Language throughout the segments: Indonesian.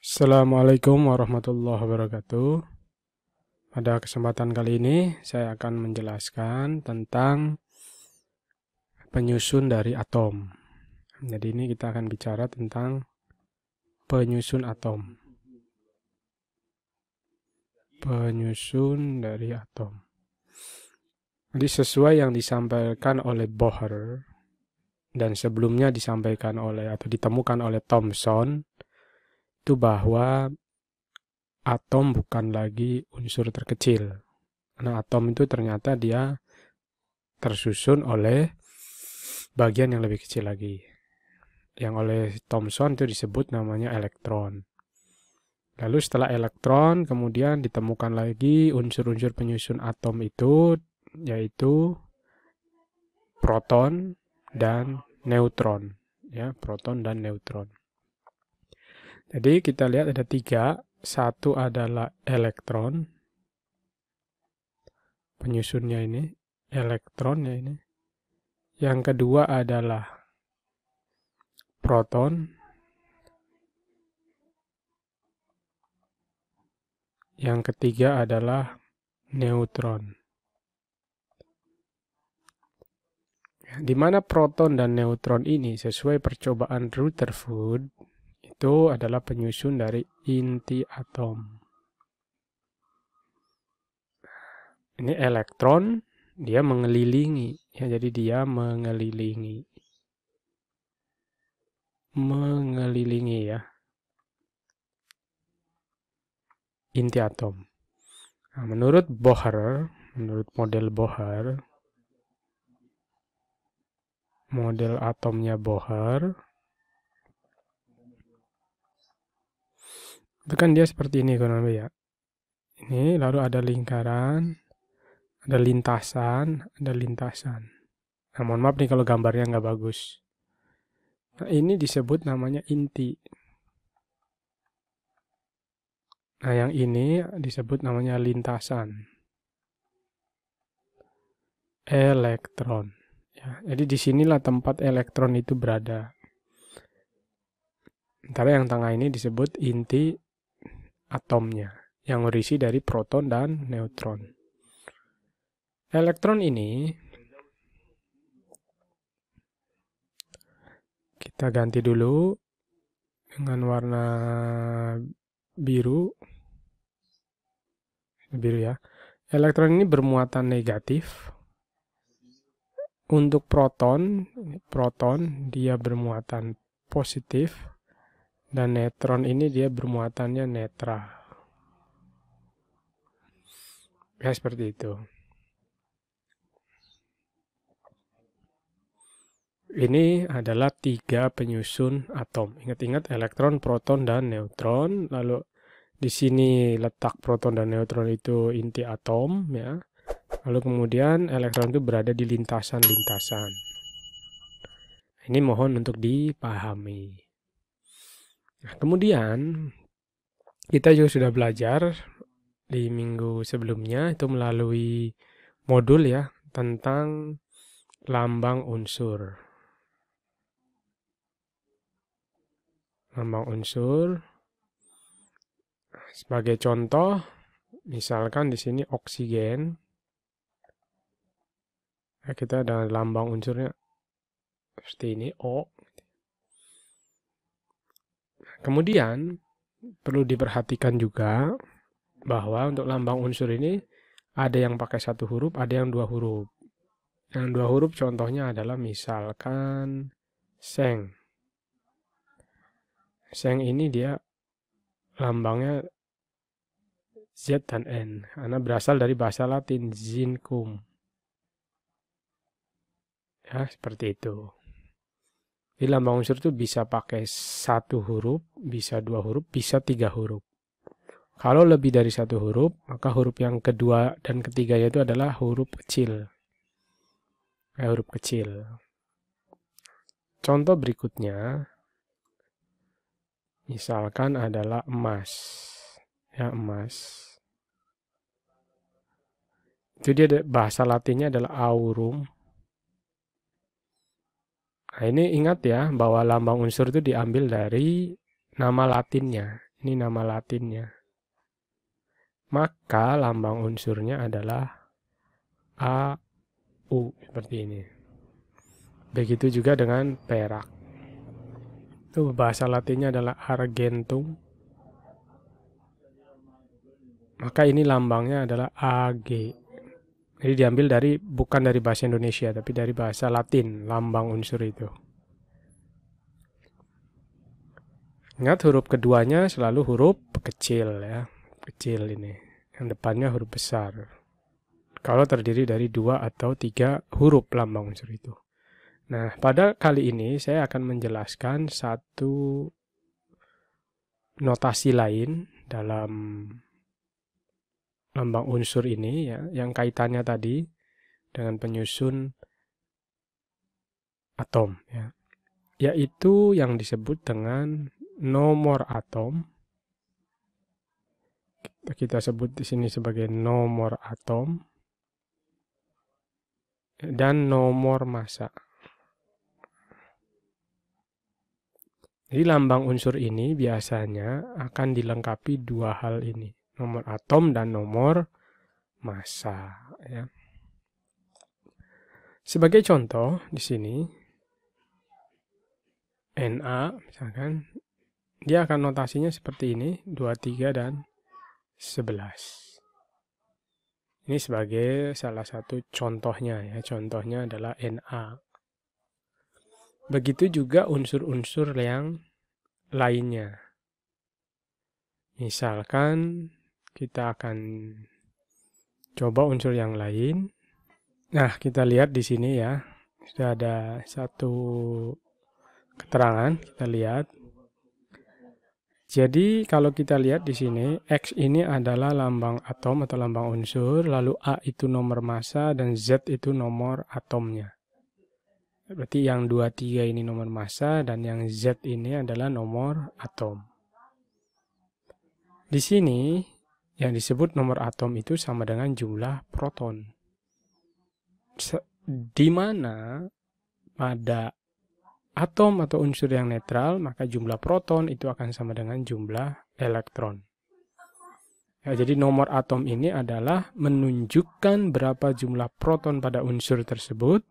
Assalamualaikum warahmatullahi wabarakatuh. Pada kesempatan kali ini saya akan menjelaskan tentang penyusun dari atom. Jadi ini kita akan bicara tentang penyusun atom. Penyusun dari atom. Jadi sesuai yang disampaikan oleh Bohr dan sebelumnya disampaikan oleh atau ditemukan oleh Thomson, itu bahwa atom bukan lagi unsur terkecil. Nah, atom itu ternyata dia tersusun oleh bagian yang lebih kecil lagi. Yang oleh Thomson itu disebut namanya elektron. Lalu setelah elektron, kemudian ditemukan lagi unsur-unsur penyusun atom itu, yaitu proton dan neutron. Ya, proton dan neutron. Jadi kita lihat ada 3. Satu adalah elektron. Penyusunnya ini, elektronnya ini. Yang kedua adalah proton. Yang ketiga adalah neutron. Di mana proton dan neutron ini sesuai percobaan Rutherford itu adalah penyusun dari inti atom. Ini elektron, dia mengelilingi, ya, jadi dia mengelilingi ya inti atom. Nah, menurut model Bohr, model atomnya Bohr, itu kan dia seperti ini kurang lebih ya. Ini lalu ada lingkaran, ada lintasan. Nah, mohon maaf nih kalau gambarnya nggak bagus. Nah, ini disebut namanya inti. Nah, yang ini disebut namanya lintasan. Elektron. Ya, jadi disinilah tempat elektron itu berada. Sementara yang tengah ini disebut inti atomnya, yang berisi dari proton dan neutron. Elektron ini kita ganti dulu dengan warna biru ya. Elektron ini bermuatan negatif. Untuk proton dia bermuatan positif, dan neutron ini dia bermuatannya netral. Ya, seperti itu. Ini adalah 3 penyusun atom. Ingat-ingat elektron, proton, dan neutron. Lalu di sini letak proton dan neutron itu inti atom, ya. Lalu kemudian elektron itu berada di lintasan-lintasan. Ini mohon untuk dipahami. Nah, kemudian kita juga sudah belajar di minggu sebelumnya itu melalui modul ya tentang lambang unsur. Lambang unsur. Sebagai contoh, misalkan di sini oksigen. Nah, kita ada lambang unsurnya seperti ini, O. Kemudian perlu diperhatikan juga bahwa untuk lambang unsur ini ada yang pakai 1 huruf, ada yang 2 huruf. Yang 2 huruf contohnya adalah misalkan seng. Seng ini dia lambangnya Z dan N, karena berasal dari bahasa Latin zincum. Ya, seperti itu. Jadi lambang unsur itu bisa pakai 1 huruf, bisa 2 huruf, bisa 3 huruf. Kalau lebih dari 1 huruf, maka huruf yang kedua dan ketiganya itu adalah huruf kecil. Huruf kecil. Contoh berikutnya, misalkan adalah emas. Ya, emas. Itu dia bahasa Latinnya adalah aurum. Nah, ini ingat ya bahwa lambang unsur itu diambil dari nama Latinnya, Ini nama latinnya. Maka lambang unsurnya adalah AU seperti ini. Begitu juga dengan perak. Itu bahasa latinnya adalah argentum. Maka ini lambangnya adalah AG. Jadi diambil bukan dari bahasa Indonesia, tapi dari bahasa Latin, lambang unsur itu. Ingat huruf keduanya selalu huruf kecil ya. Kecil ini. Yang depannya huruf besar. Kalau terdiri dari 2 atau 3 huruf lambang unsur itu. Nah, pada kali ini saya akan menjelaskan satu notasi lain dalam lambang unsur ini ya, yang kaitannya tadi dengan penyusun atom ya. Yaitu yang disebut dengan nomor atom. Kita sebut di sini sebagai nomor atom dan nomor massa. Jadi lambang unsur ini biasanya akan dilengkapi 2 hal ini, nomor atom dan nomor massa. Ya. Sebagai contoh di sini, Na misalkan, dia akan notasinya seperti ini, 23 dan 11. Ini sebagai salah satu contohnya ya, contohnya adalah Na. Begitu juga unsur-unsur yang lainnya. Misalkan kita akan coba unsur yang lain. Nah, kita lihat di sini ya. Sudah ada satu keterangan, kita lihat. Jadi kalau kita lihat di sini, X ini adalah lambang atom atau lambang unsur, lalu A itu nomor massa dan Z itu nomor atomnya. Berarti yang 23 ini nomor massa dan yang Z ini adalah nomor atom. Di sini yang disebut nomor atom itu sama dengan jumlah proton. Di mana pada atom atau unsur yang netral, maka jumlah proton itu akan sama dengan jumlah elektron. Ya, jadi nomor atom ini adalah menunjukkan berapa jumlah proton pada unsur tersebut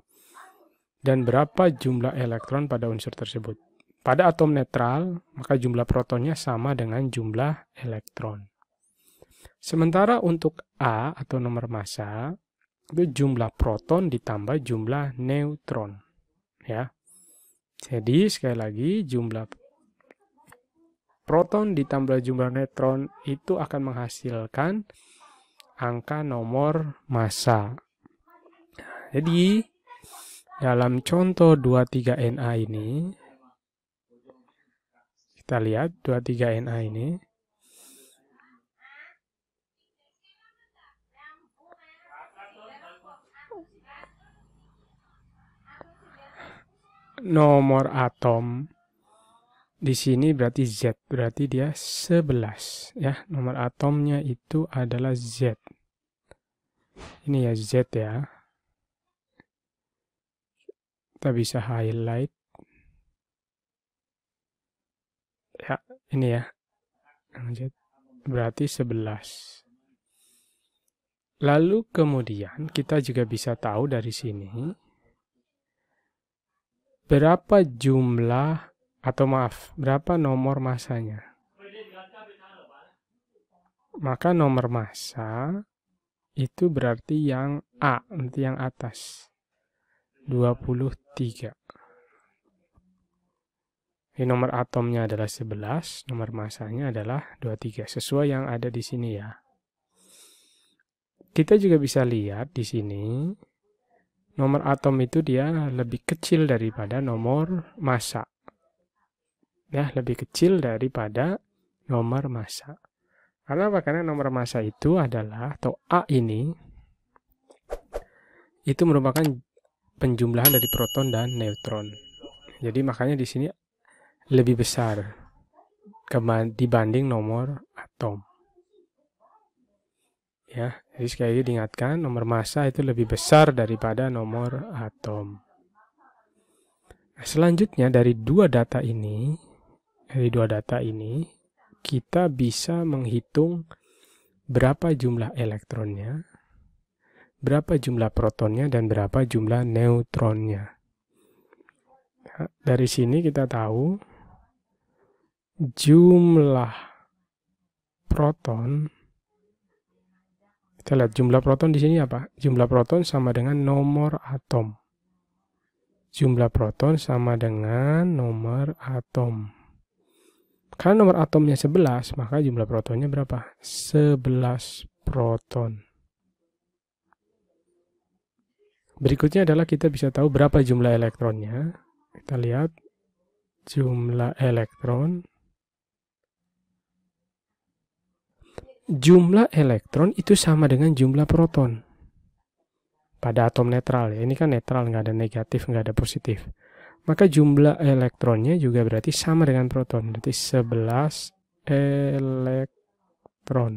dan berapa jumlah elektron pada unsur tersebut. Pada atom netral, maka jumlah protonnya sama dengan jumlah elektron. Sementara untuk A atau nomor massa, itu jumlah proton ditambah jumlah neutron. Ya. Jadi sekali lagi jumlah proton ditambah jumlah neutron itu akan menghasilkan angka nomor massa. Jadi dalam contoh 23Na ini, kita lihat 23Na ini, nomor atom di sini berarti Z, berarti dia 11 ya. Nomor atomnya itu adalah Z. Ini ya Z ya. Kita bisa highlight. Ya, ini ya. Z berarti 11. Lalu kemudian kita juga bisa tahu dari sini berapa berapa nomor massanya. Maka nomor massa itu berarti yang A, nanti yang atas. 23. Ini nomor atomnya adalah 11, nomor massanya adalah 23, sesuai yang ada di sini ya. Kita juga bisa lihat di sini, nomor atom itu dia lebih kecil daripada nomor massa. Ya, lebih kecil daripada nomor massa. Karena apa? Karena nomor massa itu adalah, atau A ini, itu merupakan penjumlahan dari proton dan neutron. Jadi makanya di sini lebih besar dibanding nomor atom. Ya, jadi sekali lagi diingatkan, nomor massa itu lebih besar daripada nomor atom. Nah, selanjutnya dari dua data ini, kita bisa menghitung berapa jumlah elektronnya, berapa jumlah protonnya, dan berapa jumlah neutronnya. Nah, dari sini kita tahu jumlah proton. Kita lihat jumlah proton di sini apa? Jumlah proton sama dengan nomor atom. Jumlah proton sama dengan nomor atom. Karena nomor atomnya 11, maka jumlah protonnya berapa? 11 proton. Berikutnya adalah kita bisa tahu berapa jumlah elektronnya. Kita lihat jumlah elektron. Jumlah elektron itu sama dengan jumlah proton. Pada atom netral ya, ini kan netral, nggak ada negatif, nggak ada positif. Maka jumlah elektronnya juga berarti sama dengan proton, berarti 11 elektron.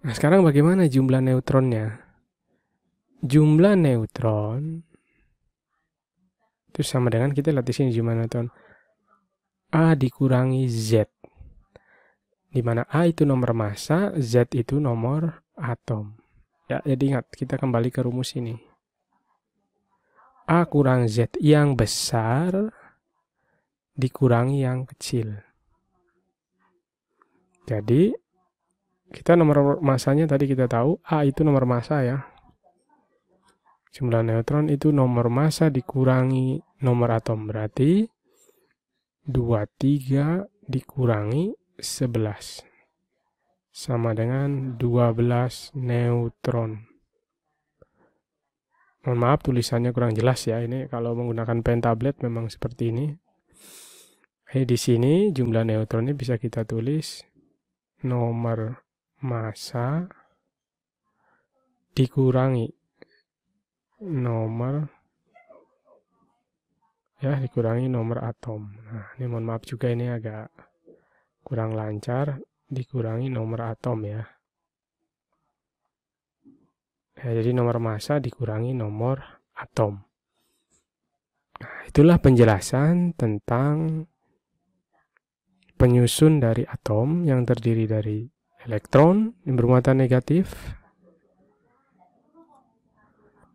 Nah sekarang bagaimana jumlah neutronnya? Jumlah neutron itu sama dengan, kita lihat di sini jumlah neutron, A dikurangi Z. Di mana A itu nomor massa, Z itu nomor atom. Ya, jadi ingat, kita kembali ke rumus ini. A kurang Z yang besar dikurangi yang kecil. Jadi, kita nomor massanya tadi kita tahu, A itu nomor massa ya. Jumlah neutron itu nomor massa dikurangi nomor atom. Berarti 23 dikurangi 11 sama dengan 12 neutron. Mohon maaf tulisannya kurang jelas ya, ini kalau menggunakan pen tablet memang seperti ini. Di sini jumlah neutronnya bisa kita tulis nomor massa dikurangi nomor atom. Nah, ini mohon maaf juga, ini agak kurang lancar, dikurangi nomor atom ya. Jadi nomor massa dikurangi nomor atom. Nah, itulah penjelasan tentang penyusun dari atom yang terdiri dari elektron yang bermuatan negatif,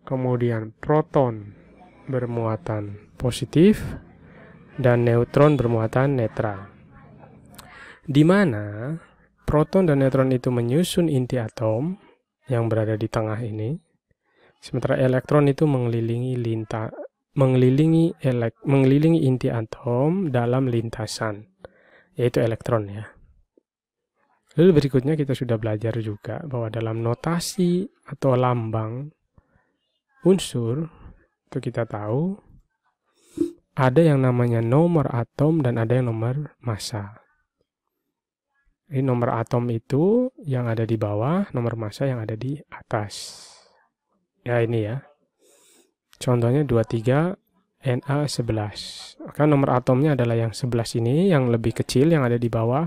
kemudian proton bermuatan positif, dan neutron bermuatan netral. Di mana proton dan neutron itu menyusun inti atom yang berada di tengah ini, sementara elektron itu mengelilingi inti atom dalam lintasan, yaitu elektron ya. Lalu berikutnya kita sudah belajar juga bahwa dalam notasi atau lambang unsur itu kita tahu ada yang namanya nomor atom dan ada yang nomor massa. Ini nomor atom itu yang ada di bawah, nomor massa yang ada di atas. Ya ini ya. Contohnya 23 Na11. Maka nomor atomnya adalah yang 11 ini, yang lebih kecil yang ada di bawah.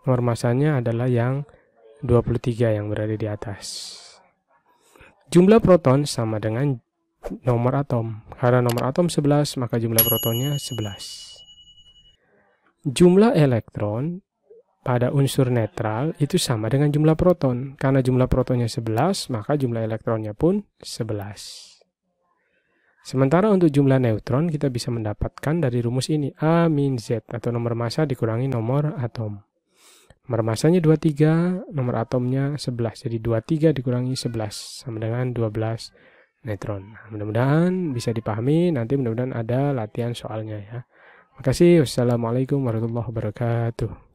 Nomor massanya adalah yang 23 yang berada di atas. Jumlah proton sama dengan nomor atom. Karena nomor atom 11, maka jumlah protonnya 11. Jumlah elektron pada unsur netral itu sama dengan jumlah proton. Karena jumlah protonnya 11, maka jumlah elektronnya pun 11. Sementara untuk jumlah neutron kita bisa mendapatkan dari rumus ini. A min Z atau nomor massa dikurangi nomor atom. Nomor massanya 23, nomor atomnya 11. Jadi 23 dikurangi 11 sama dengan 12 neutron. Nah, mudah-mudahan bisa dipahami. Nanti mudah-mudahan ada latihan soalnya ya. Makasih. Wassalamualaikum warahmatullahi wabarakatuh.